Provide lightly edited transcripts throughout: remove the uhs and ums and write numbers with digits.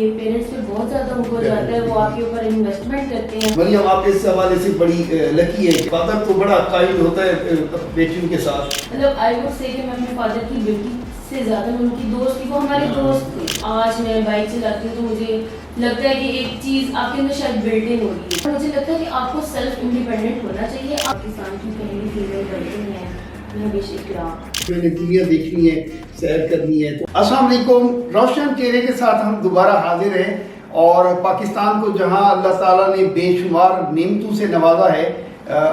کے پیرنٹس پہ بہت زیادہ ہو جاتا ہے, وہ آپ کے اوپر انویسٹمنٹ کرتے ہیں. مریم آپ اس حوالے سے بڑی لکی ہے, فادر تو بڑا قائل ہوتا ہے بیٹیوں کے ساتھ. مطلب آئی ووڈ سے کہ میں اپنے فادر کی بیٹی سے زیادہ میں ان کی دوست تھی, وہ ہمارے دوست تھے. آج میں بائک چلاتی ہوں تو مجھے لگتا ہے کہ ایک چیز آپ کے اندر شاید بلڈنگ ہو رہی ہے. مجھے لگتا ہے کہ آپ کو سیلف انڈیپینڈنٹ ہونا چاہیے. پاکستان کی پہلی فیمیل بلڈنگ ہے میں نے دنیا دیکھنی ہے, سیر کرنی ہے. تو السلام علیکم, روشن چہرے کے ساتھ ہم دوبارہ حاضر ہیں, اور پاکستان کو جہاں اللہ تعالیٰ نے بے شمار نعمتوں سے نوازا ہے,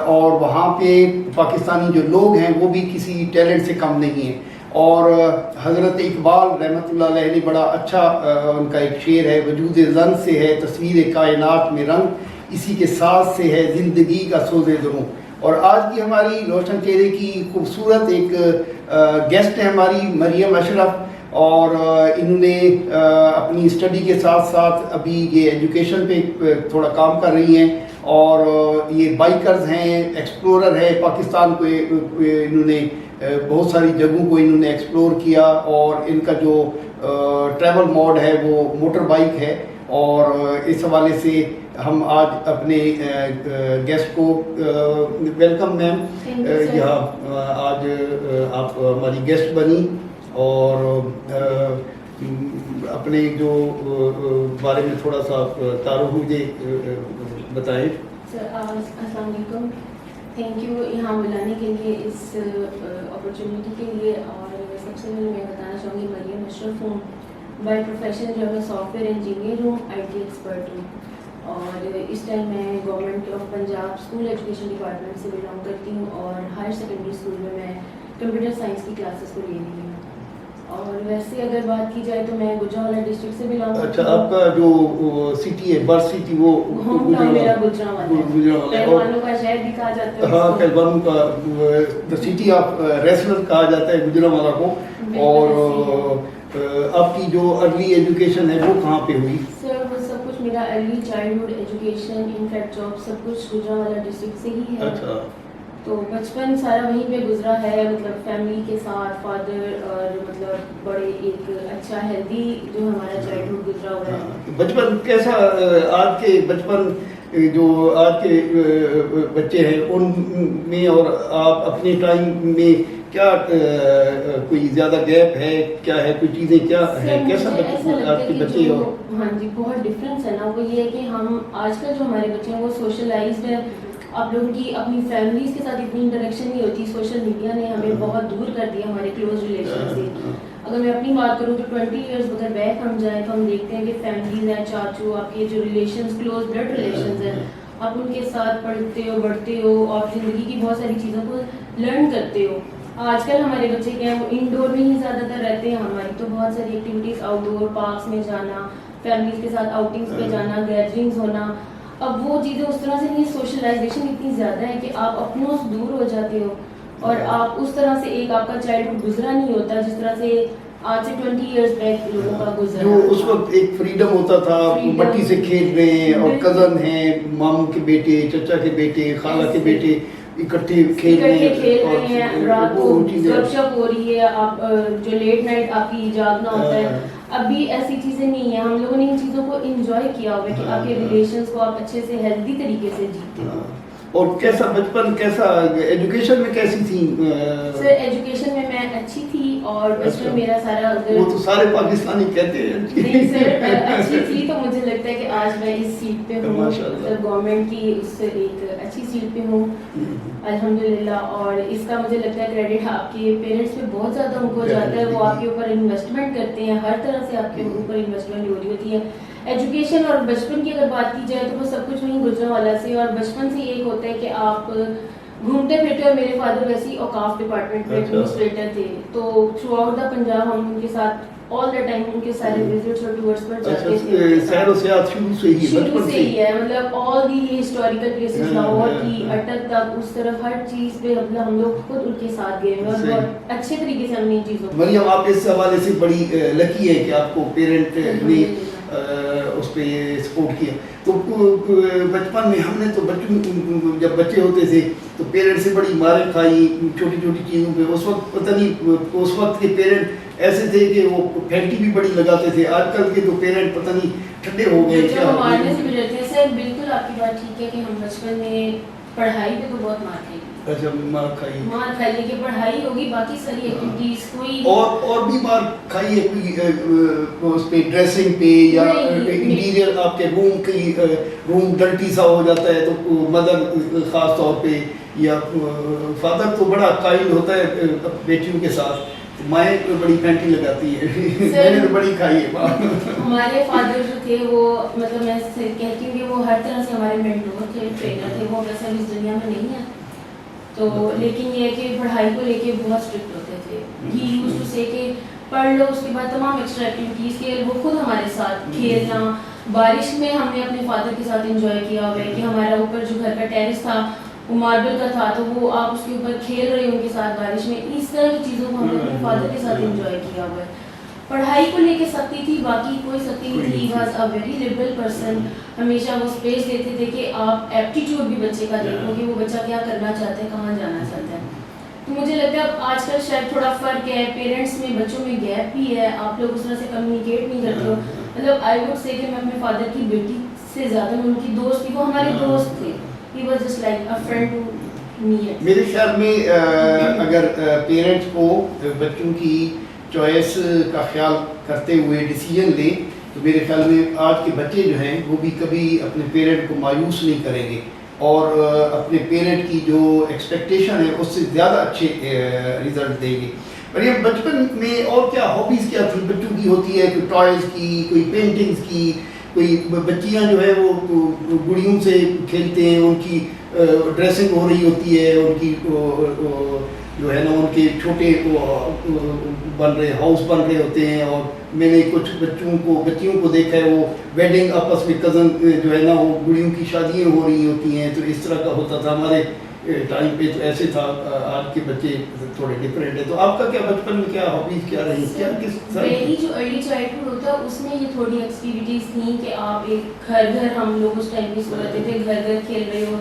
اور وہاں پہ پاکستانی جو لوگ ہیں وہ بھی کسی ٹیلنٹ سے کم نہیں ہیں. اور حضرت اقبال رحمۃ اللہ علیہ نے بڑا اچھا ان کا ایک شعر ہے, وجود زن سے ہے تصویر کائنات میں رنگ, اسی کے ساتھ سے ہے زندگی کا سوز دروں. اور آج کی ہماری روشن چہرے کی خوبصورت ایک گیسٹ ہے ہماری مریم اشرف, اور انہوں نے اپنی اسٹڈی کے ساتھ ساتھ ابھی یہ ایجوکیشن پہ تھوڑا کام کر رہی ہیں, اور یہ بائکرز ہیں, ایکسپلورر ہے پاکستان کو. انہوں نے بہت ساری جگہوں کو انہوں نے ایکسپلور کیا, اور ان کا جو ٹریول موڈ ہے وہ موٹر بائک ہے. اور اس حوالے سے ہم آج اپنے گیسٹ کو ویلکم میم, یہاں آج آپ ہماری گیسٹ بنی, اور اپنے جو بارے میں تھوڑا سا تعارف مجھے بتائیں. سر السلام علیکم, تھینک یو یہاں بلانے کے لیے, اس اپرچونیٹی کے لیے. اور سب سے پہلے میں بتانا چاہوں گی مریم اشرف ہوں, بائی پروفیشن جو ہے میں سافٹ ویئر انجینئر ہوں, آئی ٹی ایکسپرٹ ہوں. اور اس ٹائم میں government of Punjab school education department سے بلانگ کرتی ہوں, اور ہائر سیکنڈری اسکول میں میں کمپیوٹر سائنس کی کلاسز کو لے رہی ہوں. اور ویسے اگر بات کی جائے تو میں گجرانوالہ ڈسٹرکٹ سے بلانگ کرتی ہوں. اچھا, آپ کا جو سٹی ہے, برتھ سٹی, وہ ہوم ٹاؤن میرا گجرانوالہ ہے, پہلوانوں کا شہر بھی کہا جاتا ہے. ہاں, پہلوانوں کا سٹی آف ریسلر کہا جاتا ہے گجرانوالہ کو. اور آپ کی جو ارلی ایجوکیشن ہے وہ کہاں پہ ہوئی؟ سر وہ سب کچھ میرا early childhood education, in fact job, سب کچھ گجرانوالہ ڈسٹرکٹ سے ہی ہے. اچھا, تو بچپن سارا وہیں پہ گزرا ہے, مطلب فیملی کے ساتھ, فادر, اور مطلب بڑے ایک اچھا ہیلدی جو ہمارا چائلڈہڈ گزرا ہوا ہے. بچپن کیسا, آج کے بچپن جو آج کے بچے ہیں ان میں اور آپ اپنے ٹائم میں کیا کوئی زیادہ گیپ ہے, کیا ہے, کوئی چیزیں کیا ہے, کیسا آپ کے بچے ہو؟ ہاں جی, بہت ڈفرینس ہے نا. وہ یہ ہے کہ ہم آج کل جو ہمارے بچے ہیں وہ سوشلائزڈ ہیں. آپ لوگوں کی اپنی فیملیز کے ساتھ اتنی انٹریکشن نہیں ہوتی. سوشل میڈیا نے ہمیں بہت دور کر دیا ہمارے کلوز ریلیشن سے. اگر میں اپنی بات کروں تو 20 ایئرس اگر بیک ہم جائیں تو ہم دیکھتے ہیں کہ فیملیز ہیں, چاچو, آپ کے جو ریلیشنز, کلوز بلڈ ریلیشنز ہیں, آپ ان کے ساتھ پڑھتے ہو, بڑھتے ہو, اور زندگی کی بہت ساری چیزوں کو لرن کرتے ہو. آج کل ہمارے بچے کیا ہیں, وہ انڈور میں ہی زیادہ تر رہتے ہیں. ہماری تو بہت ساری ایکٹیویٹیز آؤٹ ڈور, پارکس میں جانا, فیملیز کے ساتھ آؤٹنگس پہ جانا, گیدرنگز ہونا, اب وہ چیزیں اس طرح سے نہیں. سوشلائزیشن اتنی زیادہ ہے کہ آپ اپنوں سے دور ہو جاتے ہو, اور آپ اس طرح سے ایک آپ کا چائلڈہڈ گزرا نہیں ہوتا جس طرح سے آج سے 20 ایئرس بیک لوگوں کا گزرا. جو اس وقت ایک فریڈم ہوتا تھا, مٹی سے کھیل رہے ہیں, اور کزن ہیں, ماموں کے بیٹے, چچا کے بیٹے, خالہ کے بیٹے اکٹھے کھیل رہے ہیں, رات کو گپ شپ ہو رہی ہے, آپ جو لیٹ نائٹ آپ کی جاگنا ہوتا ہے. ابھی ایسی چیزیں نہیں ہیں. ہم لوگوں نے ان چیزوں کو انجوائے کیا ہوا ہے کہ آپ کے ریلیشنز کو آپ اچھے سے ہیلدی طریقے سے جیتے ہو. اور کیسا بچپن, کیسا ایجوکیشن میں کیسی تھی؟ سر ایجوکیشن میں اچھی تھی, اور بچپن میرا سارا, وہ تو سارے پاکستانی کہتے ہیں. نہیں سر, اچھی تھی. تو مجھے لگتا ہے کہ آج میں اس سیٹ پہ ہوں, مطلب گورنمنٹ کی اس سے ایک اچھی سیٹ پہ ہوں الحمدللہ. اور اس کا مجھے لگتا ہے کریڈٹ آپ کے پیرنٹس پہ بہت زیادہ ہو جاتا ہے. وہ آپ کے اوپر انویسٹمنٹ کرتے ہیں, ہر طرح سے آپ کے اوپر انویسٹمنٹ ہو رہی ہوتی ہے. ایجوکیشن اور بچپن کی اگر بات کی جائے تو وہ سب کچھ وہیں گجرانوالہ سے, اور بچپن سے ایک ہوتا ہے کہ آپ گھومتے پھرتے ہو. میرے فادر ویسے ہی اوقاف ڈپارٹمنٹ میں ایڈمنسٹریٹر تھے, تو تھرو آؤٹ دا پنجاب ہم ان کے ساتھ آل دا ٹائم ان کے سارے وزٹس اور ٹورس پر جاتے تھے. سیر و سیاحت شروع سے ہی ہے, مطلب آل دی ہسٹوریکل پلیسز, لاہور کی اٹک تک, اس طرف ہر چیز پہ مطلب ہم لوگ خود ان کے ساتھ گئے ہیں, اور بہت اچھے طریقے سے ہم نے ان چیزوں. مریم آپ اس حوالے سے بڑی لکی ہے کہ آپ کو پیرنٹ نے اس پہ سپورٹ کیا. تو بچپن میں ہم نے تو جب بچے ہوتے تھے تو پیرنٹ سے بڑی ماریں کھائی چھوٹی چھوٹی چیزوں پہ. اس وقت پتہ نہیں اس وقت کے پیرنٹ ایسے تھے کہ وہ پھینٹی بھی بڑی لگاتے تھے. آج کل کے تو پیرنٹ پتہ نہیں ٹھنڈے ہو گئے جو کیا. مارنے سے گزرتے ہیں سر, بالکل آپ کی بات ٹھیک ہے کہ ہم بچپن میں پڑھائی پہ تو بہت مار کھائی. اچھا, مار کھائی کہ پڑھائی ہوگی, باقی ساری ایکٹیویٹیز کوئی اور بھی مار کھائی ہے کوئی اس پہ ڈریسنگ پہ یا انٹیریئر آپ کے روم کی روم ڈرٹی سا ہو جاتا ہے تو مدر خاص طور پہ یا فادر تو بڑا قائل ہوتا ہے بیٹیوں کے ساتھ, مائیں بڑی پینٹی لگاتی ہے. میں نے تو بڑی کھائی ہے. ہمارے فادر جو تھے وہ مطلب میں کہتی ہوں کہ وہ ہر طرح سے ہمارے مینٹور تھے, ٹرینر تھے. وہ ویسے اس دنیا میں نہیں ہے تو, لیکن یہ ہے کہ پڑھائی کو لے کے بہت اسٹرکٹ ہوتے تھے. ہی یوزڈ ٹو سے کہ پڑھ لو, اس کے بعد تمام ایکسٹرا ایکٹیویٹیز کے وہ خود ہمارے ساتھ کھیلنا. بارش میں ہم نے اپنے فادر کے ساتھ انجوائے کیا ہوا ہے کہ ہمارا اوپر جو گھر کا ٹیرس تھا وہ ماربل کا تھا, تو وہ آپ اس کے اوپر کھیل رہے ہو ان کے ساتھ بارش میں. اس طرح کی چیزوں کو ہم نے اپنے فادر کے ساتھ انجوائے کیا ہوا ہے. پڑھائی کو لے کے سختی تھی, باقی کوئی سختی نہیں تھی. Was a very liberal person. ہمیشہ وہ اسپیس دیتے تھے کہ آپ ایپٹیٹیوڈ بھی بچے کا دیکھو کہ وہ بچہ کیا کرنا چاہتا ہے, کہاں جانا چاہتا ہے. تو مجھے لگتا ہے اب آج کل شاید تھوڑا فرق ہے, پیرنٹس میں بچوں میں گیپ بھی ہے, آپ لوگ اس طرح سے کمیونیکیٹ نہیں کرتے ہو. مطلب آئی ووڈ سے کہ میں اپنے فادر کی بیٹی سے زیادہ میں ان کی دوست تھی, وہ ہمارے دوست تھے. He was just like a friend to me. میرے خیال میں اگر پیرنٹس کو بچوں کی چوائس کا خیال کرتے ہوئے ڈیسیجن لیں تو میرے خیال میں آج کے بچے جو ہیں وہ بھی کبھی اپنے پیرنٹ کو مایوس نہیں کریں گے اور اپنے پیرنٹ کی جو ایکسپیکٹیشن ہے اس سے زیادہ اچھے ریزلٹ دیں گے. پر یہ بچپن میں اور کیا ہابیز کیا تھی بچوں کی ہوتی ہے, کوئی ٹوائز کی, کوئی پینٹنگز کی, کوئی بچیاں جو ہے وہ گڑیوں سے کھیلتے ہیں, ان کی ڈریسنگ ہو رہی ہوتی ہے, ان کی جو ہے نا ان کے چھوٹے بن رہے ہاؤس بن رہے ہوتے ہیں. اور میں نے کچھ بچیوں کو دیکھا ہے وہ ویڈنگ آپس میں کزن جو ہے نا وہ گڑیوں کی شادیاں ہو رہی ہوتی ہیں. تو اس طرح کا ہوتا تھا ہمارے ٹائم پہ, تو ایسے تھا. آج کے بچے تھوڑے ڈفرینٹ ہیں. تو آپ کا کیا بچپن میں کیا ہابیز کیا رہی, کیا کس میری جو ارلی چائلڈہڈ ہوتا ہے اس میں یہ تھوڑی ایکٹیویٹیز تھیں کہ آپ ایک گھر ہم لوگ اس ٹائم پہ سو رہتے تھے, گھر کھیل رہے ہو,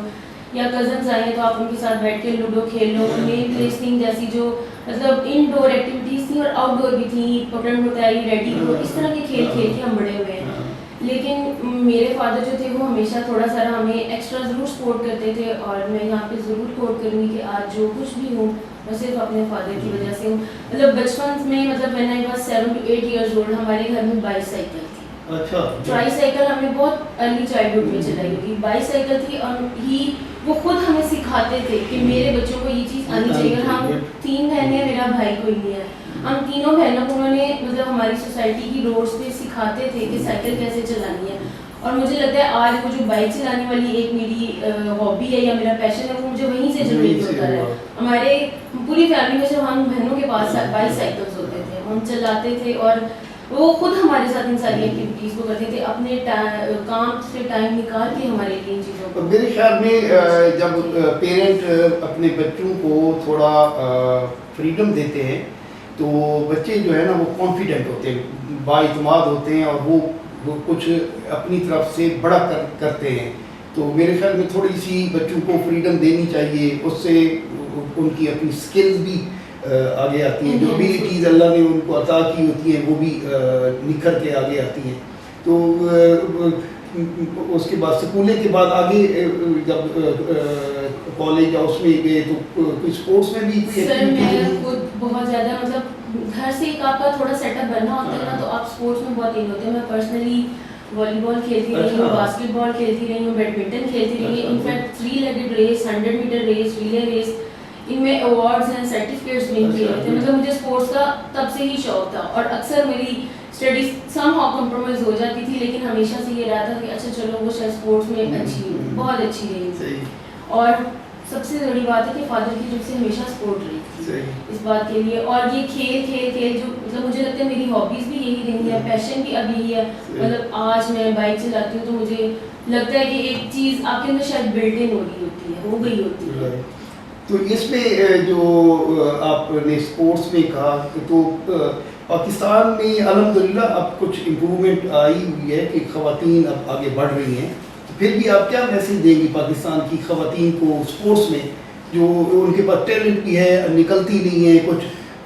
یا کزنس آئے تو آپ ان کے ساتھ بیٹھ کے لوڈو کھیل لو. مین پلیسنگ جیسی جو مطلب ان ڈور ایکٹیویٹیز تھیں اور آؤٹ ڈور بھی تھیں, پکڑن پکڑائی, ریڈی ہو, اس طرح کے کھیل کھیل کے ہم بڑے ہوئے ہیں. لیکن میرے فادر جو تھے وہ ہمیشہ تھوڑا سا ہمیں ایکسٹرا ضرور سپورٹ کرتے تھے. اور میں یہاں پہ ضرور کوٹ کروں گی کہ آج جو کچھ بھی ہوں میں صرف اپنے فادر کی وجہ سے ہوں. مطلب بچپن میں مطلب when I was 7 to 8 years old ہمارے گھر میں بائی سائیکل تھی. ٹرائی سائیکل ہم نے بہت ارلی چائلڈہڈ میں چلائی ہوگی. بائی سائیکل تھی اور وہ خود ہمیں سکھاتے تھے کہ میرے بچوں کو یہ چیز آنی چاہیے. ہم 3 بہنیں ہیں, میرا بھائی کوئی نہیں ہے. ہم تینوں بہنوں کو انہوں نے مطلب ہماری سوسائٹی کی روڈس پہ سکھاتے تھے کہ سائیکل کیسے چلانی ہے. اور مجھے لگتا ہے آج وہ جو بائک چلانے والی ایک میری ہابی ہے یا میرا پیشن ہے وہ مجھے وہیں سے جنریٹ ہوتا ہے. ہمارے پوری فیملی میں صرف ہم بہنوں کے پاس بائی سائیکلس ہوتے تھے, ہم چلاتے تھے اور وہ خود ہمارے ساتھ ان ساری ایکٹیویٹیز کو کرتے تھے, اپنے کام سے ٹائم نکال کے ہمارے لیے ان چیزوں کو. میرے خیال میں جب پیرنٹ اپنے بچوں کو تھوڑا فریڈم دیتے ہیں تو بچے جو ہے نا وہ کانفیڈنٹ ہوتے ہیں, بااعتماد ہوتے ہیں اور وہ کچھ اپنی طرف سے بڑا کرتے ہیں. تو میرے خیال میں تھوڑی سی بچوں کو فریڈم دینی چاہیے, اس سے ان کی اپنی اسکلز بھی آگے آتی ہیں, جو ابیلٹیز اللہ نے ان کو عطا کی ہوتی ہیں وہ بھی نکھر کے آگے آتی ہیں. تو اس کے بعد اسکولے کے بعد آگے جب کالج یا اس میں گئے تو کوئی اسپورٹس میں بھی سر میں خود بہت زیادہ مطلب گھر سے ایک آپ کا تھوڑا سیٹ اپ بننا ہوتا ہے نا, تو آپ اسپورٹس میں بہت ان ہوتے ہیں. میں پرسنلی والی بال کھیلتی رہی ہوں, باسکٹ بال کھیلتی رہی ہوں, بیڈمنٹن کھیلتی رہی ہوں. In fact 3 legged race, 100 meter race, relay race, ان میں ایوارڈز ہیں, سرٹیفکیٹس ون کیے ہوئے تھے. مطلب مجھے اسپورٹس کا تب سے ہی شوق تھا اور اکثر میری اسٹڈیز سم ہاؤ کمپرومائز ہو جاتی تھی, لیکن ہمیشہ سے یہ رہا تھا کہ اچھا چلو وہ شاید اسپورٹس میں اچھی بہت اچھی رہی. اور سب سے بڑی بات ہے کہ فادر کی جب سے ہمیشہ سپورٹ رہی تھی اس بات کے لیے. اور یہ کھیل جو مطلب مجھے لگتا ہے میری ہابیز بھی یہی رہی ہے, پیشن بھی اب یہی ہے. مطلب آج میں بائک چلاتی ہوں تو مجھے لگتا ہے کہ ایک چیز آپ کے اندر شاید بلڈ ان ہو رہی ہوتی ہے, ہو گئی ہوتی ہے. تو اس میں جو آپ نے اسپورٹس میں کہا تو پاکستان میں الحمدللہ اب کچھ امپرومنٹ آئی ہوئی ہے کہ خواتین اب آگے بڑھ رہی ہیں. پھر بھی آپ کیا میسیج دیں گی پاکستان کی خواتین کو اسپورٹس میں جو ان کے پاس ٹیلنٹ بھی ہے, نکلتی نہیں ہے, کچھ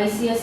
ICS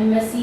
MSc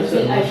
MPhil IT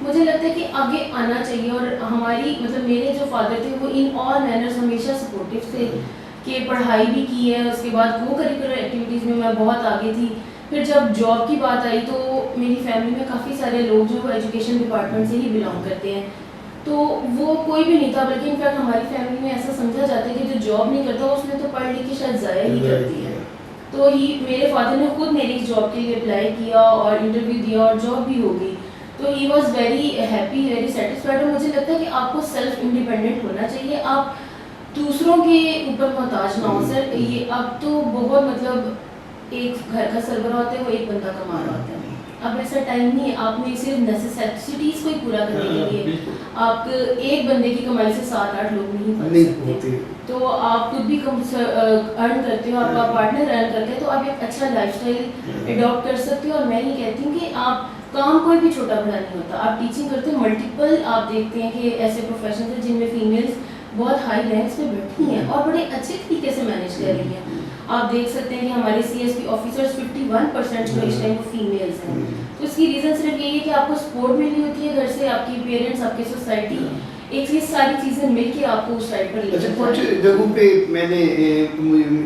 مجھے لگتا ہے کہ آگے آنا چاہیے. اور ہماری مطلب میرے جو فادر تھے وہ ان آل مینرز ہمیشہ سپورٹیو تھے کہ پڑھائی بھی کی ہے, اس کے بعد کو کریکولر ایکٹیویٹیز میں میں بہت آگے تھی. پھر جب جاب کی بات آئی تو میری فیملی میں کافی سارے لوگ جو ایجوکیشن ڈپارٹمنٹ سے ہی بلانگ کرتے ہیں, تو وہ کوئی بھی نہیں تھا. بلکہ انفیکٹ ہماری فیملی میں ایسا سمجھا جاتا ہے کہ جو جاب نہیں کرتا اس نے تو پڑھ لکھ کے شاید ضائع ہی کر دی ہے. تو میرے فادر نے خود میری جاب کے لیے اپلائی کیا اور انٹرویو دیا اور جاب بھی ہو گئی. تو he was very happy, very satisfied. اور مجھے لگتا ہے کہ آپ کو سیلف انڈیپینڈنٹ ہونا چاہیے, آپ دوسروں کے اوپر محتاج نہ ہو. سر یہ اب تو بہت مطلب ایک گھر کا سربراہ ہوتا ہے وہ ایک بندہ کما رہا ہوتا ہے. اب ایسا ٹائم نہیں ہے, آپ نے صرف نیسیسٹیز کو ہی پورا کرنے کے لیے آپ ایک بندے کی کمائی سے 7-8 لوگ نہیں پڑھ سکتے. تو آپ خود بھی ارن کرتے ہو, آپ کا پارٹنر ارن کرتے ہیں, تو آپ ایک اچھا لائف اسٹائل اڈاپٹ کر سکتے ہو. اور میں یہ کہتی ہوں کہ آپ کام کوئی بھی چھوٹا بڑا نہیں ہوتا. آپ ٹیچنگ کرتے ہو, ملٹیپل آپ دیکھتے ہیں کہ ایسے پروفیشنز ہیں جن میں فیمیلز بہت ہائی رینکس پہ بیٹھی ہیں اور بڑے اچھے طریقے سے مینیج کر رہی ہیں. آپ دیکھ سکتے ہیں کہ ہمارے CSP آفیسرز 51% جو اس ٹائم وہ فیمیلز ہیں. تو اس کی ریزن صرف یہی ہے کہ آپ کو سپورٹ ملی ہوتی ہے گھر سے, آپ کی پیرنٹس, آپ کی سوسائٹی, ایک یہ ساری چیزیں مل کے آپ کو اس سائڈ پر لے جاتی ہیں. کچھ جگہوں پہ میں نے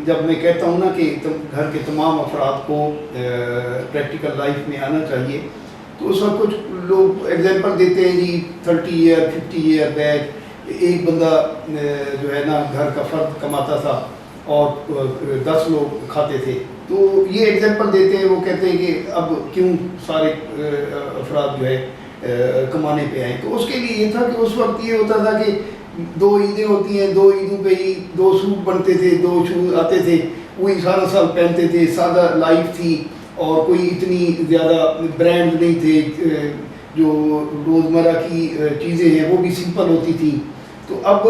جب میں کہتا ہوں نا کہ گھر کے تمام افراد کو پریکٹیکل لائف میں آنا چاہیے, تو اس وقت کچھ لوگ ایگزامپل دیتے ہیں جی 30 ایئر 50 ایئر بیک ایک بندہ جو ہے نا گھر کا فرد کماتا تھا اور 10 لوگ کھاتے تھے. تو یہ ایگزامپل دیتے ہیں, وہ کہتے ہیں کہ اب کیوں سارے افراد جو ہے کمانے پہ آئیں. تو اس کے لیے یہ تھا کہ اس وقت یہ ہوتا تھا کہ 2 عیدیں ہوتی ہیں, 2 عیدوں پہ ہی 2 سوٹ بنتے تھے, 2 شوز آتے تھے, وہی سارا سال پہنتے تھے. سادہ لائف تھی اور کوئی اتنی زیادہ برانڈ نہیں تھے, جو روزمرہ کی چیزیں ہیں وہ بھی سمپل ہوتی تھیں. تو اب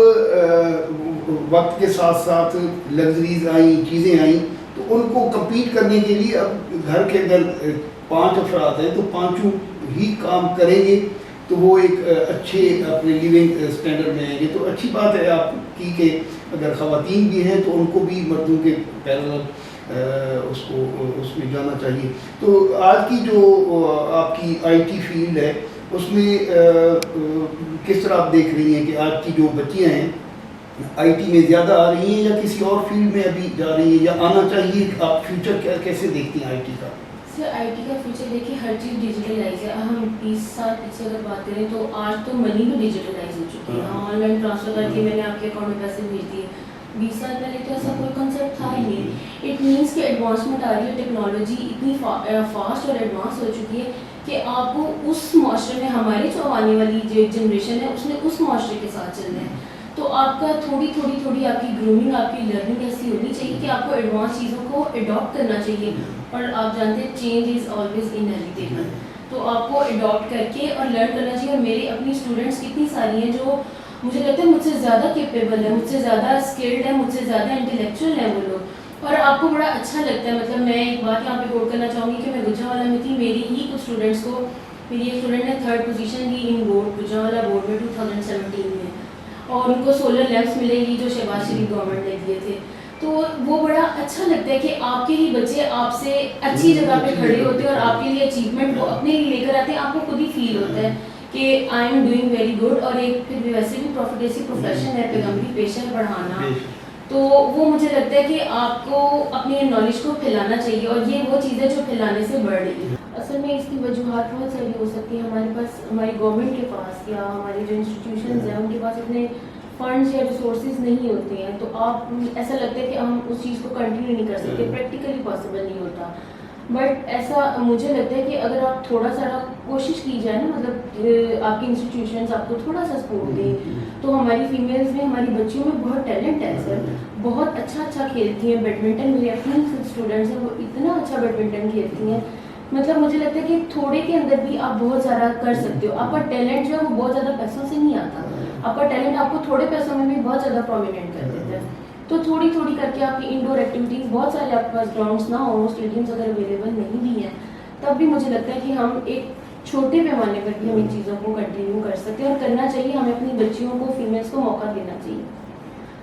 وقت کے ساتھ ساتھ لگژریز آئیں, چیزیں آئیں, تو ان کو کمپیٹ کرنے کے لیے اب گھر کے اندر 5 افراد ہیں تو 5 ہی کام کریں گے تو وہ ایک اچھے اپنے لیونگ اسٹینڈرڈ میں آئیں گے. تو اچھی بات ہے آپ کی کہ اگر خواتین بھی ہیں تو ان کو بھی مردوں کے پیرالل اس میں جانا چاہیے. تو آج کی جو آپ کی IT فیلڈ ہے اس میں کس طرح آپ دیکھ رہی ہیں کہ آج کی جو بچیاں ہیں IT میں زیادہ آ رہی ہیں یا کسی اور فیلڈ میں ابھی جا رہی ہیں یا آنا چاہیے؟ آپ فیوچر کیسے دیکھتی ہیں IT کا؟ سر IT کا فیوچر دیکھیے, ہر چیز ڈیجیٹلائز ہے. ہم 20 سال پیچھے اگر بات کریں تو آج تو منی بھی ڈیجیٹلائز ہو چکی ہے. ہم آن لائن ٹرانسفر کر کے میں نے آپ کے اکاؤنٹ میں پیسے بھیج دیے. 20 سال پہلے تو ایسا کوئی کنسیپٹ تھا ہی نہیں. اٹ مینس کہ ایڈوانسمنٹ آ رہی ہے, ٹیکنالوجی اتنی فاسٹ اور ایڈوانس ہو چکی ہے کہ آپ کو اس معاشرے میں, ہماری جو آنے والی جو جنریشن ہے اس نے اس معاشرے کے ساتھ چلنا ہے. تو آپ کا تھوڑی آپ کی گرومنگ, آپ کی لرننگ ایسی ہونی چاہیے کہ آپ کو ایڈوانس چیزوں کو اڈاپٹ کرنا چاہیے. اور آپ جانتے ہیں چینج از آلویز انہیریٹیبل, تو آپ کو اڈاپٹ کر کے اور لرن کرنا چاہیے. اور میری اپنی اسٹوڈنٹس کتنی ساری ہیں جو مجھے لگتا ہے مجھ سے زیادہ کیپیبل ہے, مجھ سے زیادہ اسکلڈ ہے, مجھ سے زیادہ انٹلیکچوئل ہیں وہ لوگ, اور آپ کو بڑا اچھا لگتا ہے. مطلب میں ایک بات یہاں پہ کوٹ کرنا چاہوں گی کہ میں گجرانوالہ میں تھی, میری ہی کچھ اسٹوڈنٹس کو, میری ایک اسٹوڈنٹ نے 3rd پوزیشن لی ان بورڈ, گجرانوالہ بورڈ میں 2017 میں, اور ان کو سولر لیمپس ملے گی جو شہباز شریف گورنمنٹ نے دیے تھے. تو وہ بڑا اچھا لگتا ہے کہ آپ کے ہی بچے آپ سے اچھی جگہ پہ کھڑے ہوتے ہیں اور آپ کے لیے اچیومنٹ کو اپنے لیے لے کر آتے ہیں. آپ کو خود ہی فیل ہوتا ہے کہ I am doing very good. اور ایک پھر ویسے بھی پروفیشن ہے, پیغمبری پیشہ پڑھانا, تو وہ مجھے لگتا ہے کہ آپ کو اپنی نالج کو پھیلانا چاہیے. اور یہ وہ چیز ہے جو پھیلانے سے بڑھ رہی ہے. اصل میں اس کی وجوہات بہت ساری ہو سکتی ہیں. ہمارے پاس, ہماری گورنمنٹ کے پاس یا ہمارے جو انسٹیٹیوشنز ہیں ان کے پاس اتنے فنڈز یا ریسورسز نہیں ہوتے ہیں, تو آپ ایسا لگتا ہے کہ ہم اس چیز کو کنٹینیو نہیں کر سکتے, پریکٹیکلی پاسبل نہیں ہوتا. بٹ ایسا مجھے لگتا ہے کہ اگر آپ تھوڑا سا کوشش کی جائے نا, مطلب آپ کی انسٹیٹیوشنز آپ کو تھوڑا سا سپورٹ دیں, تو ہماری فیمیلز میں, ہماری بچیوں میں بہت ٹیلنٹ ہے سر, بہت اچھا کھیلتی ہیں. بیڈمنٹن میری اپنی اسٹوڈنٹس ہیں, وہ اتنا اچھا بیڈمنٹن کھیلتی ہیں. مطلب مجھے لگتا ہے کہ تھوڑے کے اندر بھی آپ بہت زیادہ کر سکتے ہو. آپ کا ٹیلنٹ جو ہے وہ بہت زیادہ پیسوں سے نہیں آتا, آپ کا ٹیلنٹ آپ کو تھوڑے پیسوں میں بھی بہت زیادہ پرومیننٹ کر دیتا ہے. تو تھوڑی کر کے آپ کی انڈور ایکٹیویٹیز, بہت سارے آپ کے پاس گراؤنڈس نہ ہوں, اسٹیڈیمس اگر اویلیبل نہیں بھی ہیں, تب بھی مجھے لگتا ہے کہ ہم ایک چھوٹے پیمانے پر بھی ہم ان چیزوں کو کنٹینیو کر سکتے ہیں اور کرنا چاہیے. ہمیں اپنی بچیوں کو, فیمیلس کو موقع دینا چاہیے.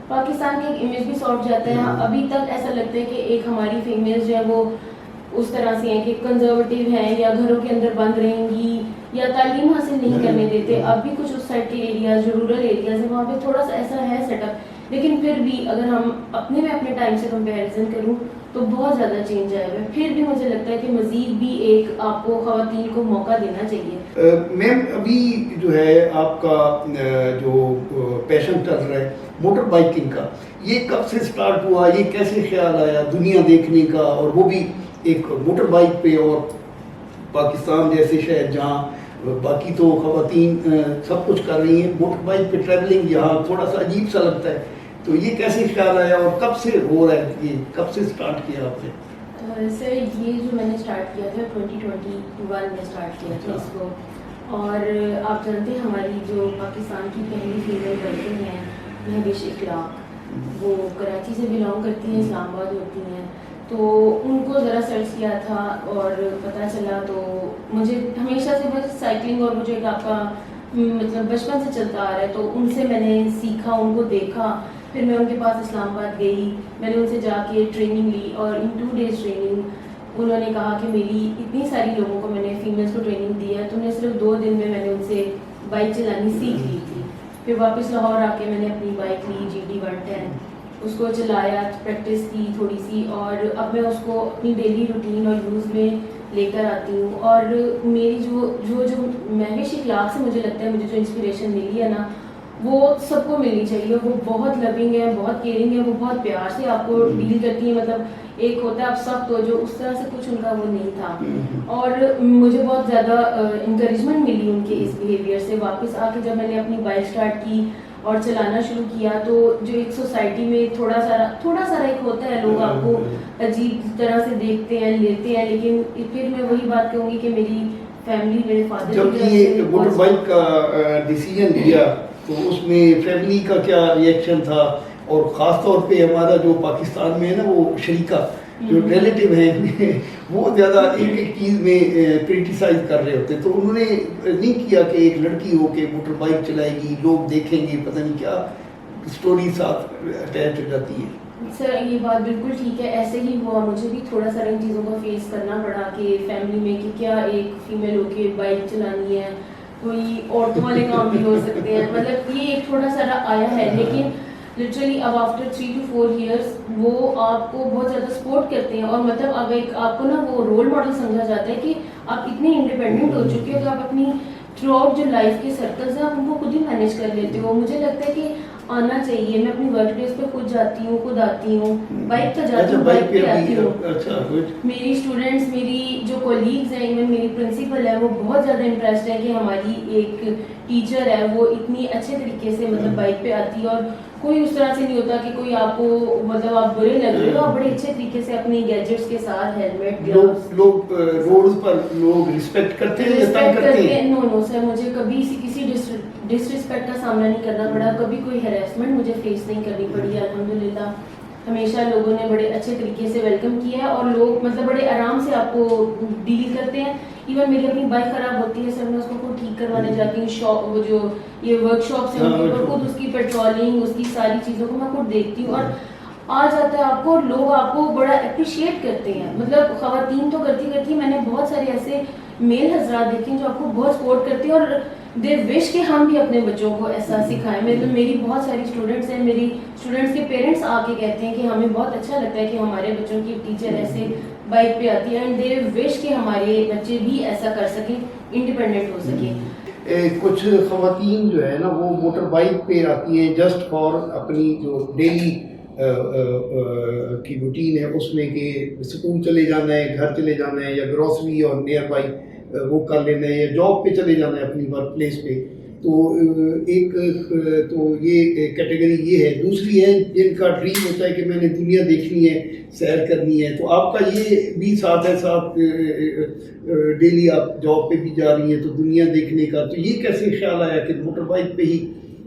پاکستان کا ایک امیج بھی ساٹ جاتا ہے. ابھی تک ایسا لگتا ہے کہ ایک ہماری فیمیلز جو ہے وہ اس طرح سے ہیں کہ کنزرویٹو ہیں یا گھروں کے اندر بند رہیں گی یا تعلیم حاصل نہیں کرنے دیتے. اب بھی کچھ اس سائڈ کے ایریاز جو رورل ایریاز ہیں وہاں پہ تھوڑا سا ایسا ہے سیٹ اپ, لیکن پھر بھی اگر ہم اپنے ٹائم سے کمپیریزن کروں تو بہت زیادہ چینج آیا ہے. پھر بھی مجھے لگتا ہے کہ مزید بھی ایک آپ کو خواتین کو موقع دینا چاہیے. میم ابھی جو ہے آپ کا جو پیشن چل رہا ہے موٹر بائکنگ کا, یہ کب سے سٹارٹ ہوا, یہ کیسے خیال آیا دنیا دیکھنے کا, اور وہ بھی ایک موٹر بائک پہ, اور پاکستان جیسے شہر جہاں باقی تو خواتین سب کچھ کر رہی ہیں, موٹر بائک پہ ٹریولنگ یہاں تھوڑا سا عجیب سا لگتا ہے. تو یہ کیسے خیال آیا اور کب سے ہو رہا ہے, یہ کب سے سٹارٹ کیا آپ نے؟ سر یہ جو میں نے اسٹارٹ کیا تھا 2021 میں اسٹارٹ کیا تھا اس کو, اور آپ جانتے ہیں ہماری جو پاکستان کی پہلی فیمیل بائکر ہیں مہوش اخلاق, وہ کراچی سے بلانگ کرتی ہیں, اسلام آباد ہوتی ہیں. تو ان کو ذرا سرچ کیا تھا اور پتہ چلا, تو مجھے ہمیشہ سے بس سائیکلنگ اور مجھے آپ کا مطلب بچپن سے چلتا آ رہا ہے, تو ان سے میں نے سیکھا, ان کو دیکھا. پھر میں ان کے پاس اسلام آباد گئی, میں نے ان سے جا کے ٹریننگ لی, اور ان 2 days ٹریننگ انہوں نے کہا کہ میری اتنی ساری لوگوں کو میں نے فیمیلس کو ٹریننگ دی ہے, تو میں صرف 2 دن میں نے ان سے بائک چلانی سیکھ لی تھی. پھر واپس لاہور آ کے میں نے اپنی بائک لی GT 110, اس کو چلایا, پریکٹس کی تھوڑی سی, اور اب میں اس کو اپنی ڈیلی روٹین اور یوز میں لے کر آتی ہوں. اور میری جو مہوش اخلاق سے مجھے لگتا ہے مجھے جو انسپریشن ملی ہے نا, وہ سب کو ملنی چاہیے. وہ بہت لونگ ہے, بہت کیئرنگ ہے, وہ بہت پیار سے آپ کو ڈیل کرتی ہیں. مطلب ایک ہوتا ہے آپ سخت ہو, جو اس طرح سے کچھ ان کا وہ نہیں تھا. اور مجھے بہت زیادہ انکریجمنٹ ملی ان کے اس بیہیویئر سے. واپس آ کے جب میں نے اپنی بائک اسٹارٹ کی اور چلانا شروع کیا, تو جو ایک سوسائٹی میں تھوڑا سا ایک ہوتا ہے, لوگ آپ کو عجیب طرح سے دیکھتے ہیں, لیتے ہیں, لیکن پھر میں وہی بات کہوں گی کہ میری فیملی, میرے فادر, جب یہ موٹر بائک کا ڈیسیجن لیا تو اس میں فیملی کا کیا ریئیکشن تھا, اور خاص طور پہ ہمارا جو پاکستان میں ہے نا وہ شریکہ جو ریلیٹیو ہیں وہ زیادہ ایک چیز میں کرٹیسائز کر رہے ہوتے, تو انہوں نے نہیں کیا کہ ایک لڑکی ہو کے موٹر بائک چلائے گی, لوگ دیکھیں گے, پتہ نہیں کیا اسٹوری ساتھ اٹیچ ہو جاتی ہے. سر یہ بات بالکل ٹھیک ہے, ایسے ہی ہوا, مجھے بھی تھوڑا سا ان چیزوں کو فیس کرنا پڑا کہ فیملی میں کہ کیا ایک فیمیل ہو کے بائک چلانی ہے, کوئی عورتوں والے کام بھی ہو سکتے ہیں, مطلب یہ ایک تھوڑا سا آیا ہے. لیکن لٹرلی اب آفٹر 3 to 4 years وہ آپ کو بہت زیادہ سپورٹ کرتے ہیں, اور مطلب اب ایک آپ کو نا وہ رول ماڈل سمجھا جاتا ہے کہ آپ اتنے انڈیپینڈنٹ ہو چکے ہو کہ آپ اپنی تھرو آؤٹ جو لائف کے سرکلز ہیں آپ ان کو خود ہی مینیج کر لیتے ہو. مجھے لگتا ہے کہ آنا چاہیے. میں اپنی ورک پلیس پہ خود جاتی ہوں, خود آتی ہوں, بائک پہ جاتی ہوں, بائک پہ آتی ہوں. میری اسٹوڈنٹس, میری جو کولیگز ہیں, ایون میری پرنسپل ہے, وہ بہت زیادہ انٹرسٹ ہے کہ ہماری ایک ٹیچر ہے وہ اتنی اچھے طریقے سے مطلب بائک پہ آتی ہے, اور کوئی اس طرح سے نہیں ہوتا کہ کوئی آپ کو مطلب آپ برے لگ رہے ہو, آپ بڑے اچھے طریقے سے اپنے گیجٹس کے ساتھ ہیلمٹ, لوگ روڈز پر لوگ رسپیکٹ کرتے ہیں. نو سر, مجھے کبھی کسی ڈسرسپیکٹ کا سامنا نہیں کرنا پڑا, کبھی کوئی ہیراسمنٹ مجھے فیس نہیں کرنی پڑی ہے الحمدللہ. ہمیشہ لوگوں نے بڑے اچھے طریقے سے ویلکم کیا ہے, اور لوگ مطلب بڑے آرام سے آپ کو ڈیل کرتے ہیں. ایون میری اپنی بائک خراب ہوتی ہے سر, میں اس کو خود ٹھیک کروانے جاتی ہوں. وہ جو یہ ورک شاپس ہیں ان کے اوپر خود اس کی پیٹرولنگ, اس کی ساری چیزوں کو میں خود دیکھتی ہوں, اور آ جاتا ہے آپ کو, لوگ آپ کو بڑا اپریشیٹ کرتے ہیں. مطلب خواتین تو کرتی میں نے بہت سارے ایسے میل حضرات دیکھے ہیں جو آپ کو بہت سپورٹ کرتے ہیں, اور دے وش کہ ہم بھی اپنے بچوں کو ایسا سکھائیں. میری بہت ساری اسٹوڈنٹس ہیں, میری اسٹوڈنٹس کے پیرنٹس آ کے کہتے ہیں کہ ہمیں بہت اچھا لگتا ہے کہ ہمارے بچوں کی ٹیچر ایسے بائک پہ آتی ہے, اینڈ دے وش کہ ہمارے بچے بھی ایسا کر سکیں, انڈیپینڈنٹ ہو سکیں. کچھ خواتین جو ہے نا وہ موٹر بائک پہ آتی ہیں جسٹ فار اپنی جو ڈیلی کی روٹین ہے اس میں کہ اسکول چلے جانا ہے, گھر چلے جانا ہے, یا گروسری اور نیئر بائی وہ کر لینا ہے, یا جاب پہ چلے جانا ہے اپنی ورک پلیس پہ. تو ایک تو یہ کیٹیگری یہ ہے. دوسری ہے جن کا ڈریم ہوتا ہے کہ میں نے دنیا دیکھنی ہے, سیر کرنی ہے. تو آپ کا یہ بھی ساتھ ہے, ساتھ ڈیلی آپ جاب پہ بھی جا رہی ہیں تو دنیا دیکھنے کا. تو یہ کیسے خیال آیا کہ موٹر بائک پہ ہی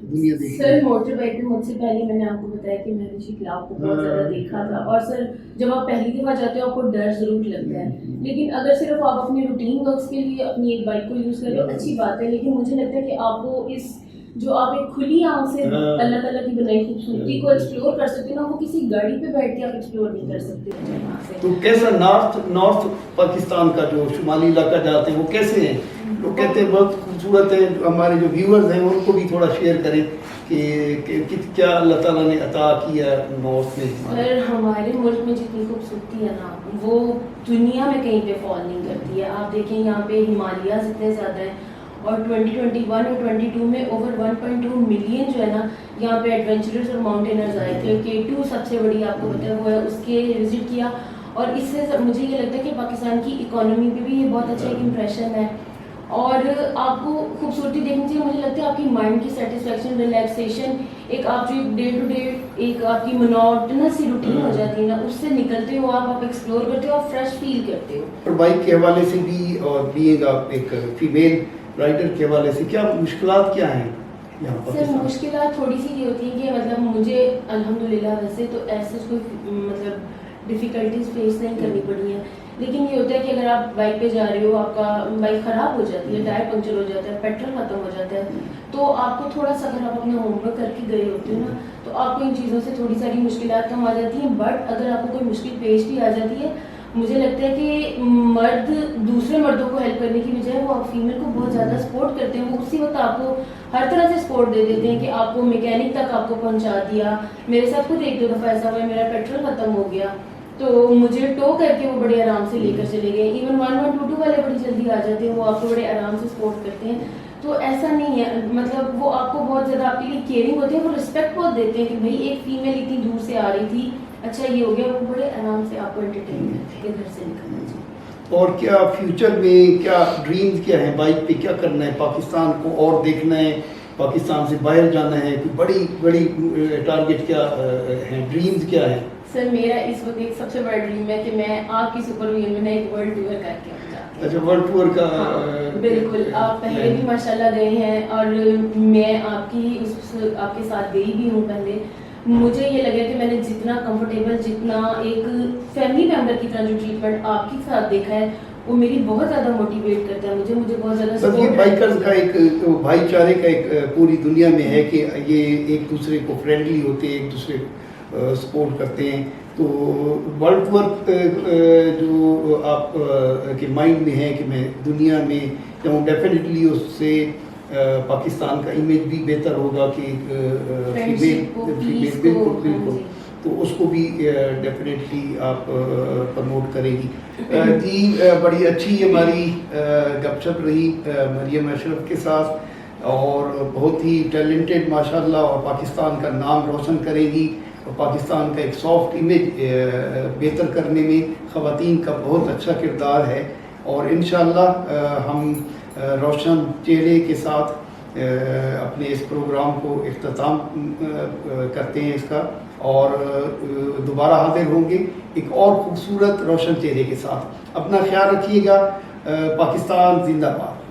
دنیا دیکھنی؟ سر موٹر بائک پہ مجھ سے پہلے میں نے آپ کو بتایا کہ میں نے اخلاق کو بہت زیادہ دیکھا تھا, اور سر جب آپ پہلی دفعہ جاتے ہو آپ کو ڈر ضرور لگتا ہے, لیکن اگر صرف آپ اپنی روٹین ورکس کے لیے اپنی ایک بائک کو یوز کر رہے ہو اچھی بات ہے, لیکن مجھے لگتا ہے کہ آپ کو اس جو آپ ایک کھلی آنکھ سے اللہ تعالیٰ کی بنائی خوبصورتی کو ایکسپلور کر سکتے ہیں نا، وہ کسی گاڑی پہ بیٹھ کے آپ ایکسپلور نہیں کر سکتے وہاں سے. تو کیسا نارتھ پاکستان کا جو شمالی علاقہ جاتے ہیں وہ کیسے ہیں؟ لوگ کہتے ہیں بہت خوبصورت ہے. ہمارے جو ویورز ہیں ان کو بھی تھوڑا شیئر کریں کہ کیا اللہ تعالیٰ نے عطا کیا نارتھ میں. سر ہمارے ملک میں جتنی خوبصورتی ہے نا وہ دنیا میں کہیں پہ فال نہیں کرتی ہے. آپ دیکھیں یہاں پہ ہمالیاز اتنے زیادہ ہیں، اور 2021 اور 22 میں اوور 1.2 ملین جو ہے نا یہاں پہ ایڈونچرز اور ماؤنٹینرز آئے تھے. K2 سب سے بڑی آپ کو پتہ ہے وہ ہے، اس کے وزٹ کیا، اور اس سے مجھے یہ لگتا ہے کہ پاکستان کی اکانومی پہ بھی یہ بہت اچھا ایک امپریشن ہے. اور آپ کو خوبصورتی دیکھنی چاہیے. مجھے لگتا ہے آپ کی مائنڈ کی سیٹسفیکشن، ریلیکسیشن، ایک آپ جو ڈے ٹو ڈے ایک آپ کی منوٹنس سی روٹین ہو جاتی ہے نا، اس سے نکلتے ہو آپ ایکسپلور کرتے ہو، آپ فریش فیل کرتے ہو. اور بائک کے حوالے سے بھی، اور بینگ آپ ایک فیمیل رائڈر کے حوالے سے کیا مشکلات کیا ہیں یہاں پر؟ سر مشکلات تھوڑی سی یہ ہوتی ہیں کہ مطلب مجھے الحمدللہ ویسے تو ایسے کوئی مطلب ڈیفیکلٹیز فیس نہیں کرنی پڑی ہیں، لیکن یہ ہوتا ہے کہ اگر آپ بائک پہ جا رہے ہو، آپ کا بائک خراب ہو جاتی ہے، ٹائر پنکچر ہو جاتا ہے، پیٹرول ختم ہو جاتا ہے، تو آپ کو تھوڑا سا، اگر آپ اپنا ہوم ورک کر کے گئے ہوتے ہو نا، تو آپ کو ان چیزوں سے تھوڑی ساری مشکلات کم آ جاتی ہیں. بٹ اگر آپ کو کوئی مشکل پیش بھی آ جاتی ہے، مجھے لگتا ہے کہ مرد دوسرے مردوں کو ہیلپ کرنے کی بجائے وہ فیمیل کو بہت زیادہ سپورٹ کرتے ہیں. وہ اسی وقت آپ کو ہر طرح سے سپورٹ دے دیتے ہیں کہ آپ کو میکینک تک آپ کو پہنچا دیا. میرے ساتھ خود ایک دو دفعہ ایسا ہوا ہے، میرا پیٹرول ختم ہو گیا تو مجھے ٹو کر کے وہ بڑے آرام سے لے کر چلے گئے. ایون 1122 والے بڑی جلدی آ جاتے ہیں، وہ آپ کو بڑے آرام سے سپورٹ کرتے ہیں. تو ایسا نہیں ہے، مطلب وہ آپ کو بہت زیادہ آپ کے لیے کیئرنگ ہوتے ہیں، وہ رسپیکٹ بہت دیتے ہیں کہ بھائی ایک فیمیل اتنی دور سے آ رہی تھی، اچھا یہ ہو گیا. وہ بڑے آرام سے آپ کو انٹرٹین کرتے ہیں گھر سے نکلنا چاہیے. اور کیا فیوچر میں کیا ڈریمز کیا ہیں؟ بائک پہ کیا کرنا ہے؟ پاکستان کو اور دیکھنا ہے؟ پاکستان سے باہر جانا ہے؟ کوئی بڑی بڑی ٹارگیٹ کیا ہیں؟ ڈریمز کیا ہیں؟ سر میرا اس وقت ایک سب سے بڑا ڈریم ہے کہ میں آپ کی سپر ویژن میں ایک ورلڈ ٹور کر کے آؤں. اچھا ورلڈ ٹور کا؟ بالکل. آپ پہلے بھی ماشاءاللہ گئے ہیں اور میں آپ کی آپ کے ساتھ گئی بھی ہوں پہلے. مجھے یہ لگا کہ میں نے جتنا کمفرٹیبل، جتنا ایک فیملی ممبر کی طرح جو ٹریٹمنٹ آپ کے ساتھ دیکھا ہے، وہ میری بہت زیادہ موٹیویٹ کرتا ہے. مجھے بہت زیادہ سب یہ بائکرز کا ایک بھائی چارے کا ایک پوری دنیا میں ہے کہ یہ ایک دوسرے کو فرینڈلی ہوتے ہیں، ایک دوسرے سپورٹ کرتے ہیں. تو ورلڈ ٹور جو آپ کے مائنڈ میں ہے کہ میں دنیا میں جاؤں، ڈیفینیٹلی اس سے پاکستان کا امیج بھی بہتر ہوگا کہ فیمیل. بالکل. تو اس کو بھی ڈیفینیٹلی آپ پروموٹ کریں گی. جی بڑی اچھی ہماری گپ شپ رہی مریم اشرف کے ساتھ، اور بہت ہی ٹیلنٹڈ ماشاءاللہ، اور پاکستان کا نام روشن کرے گی. اور پاکستان کا ایک سافٹ امیج بہتر کرنے میں خواتین کا بہت اچھا کردار ہے. اور انشاءاللہ ہم روشن چہرے کے ساتھ اپنے اس پروگرام کو اختتام کرتے ہیں اس کا، اور دوبارہ حاضر ہوں گے ایک اور خوبصورت روشن چہرے کے ساتھ. اپنا خیال رکھیے گا. پاکستان زندہ باد.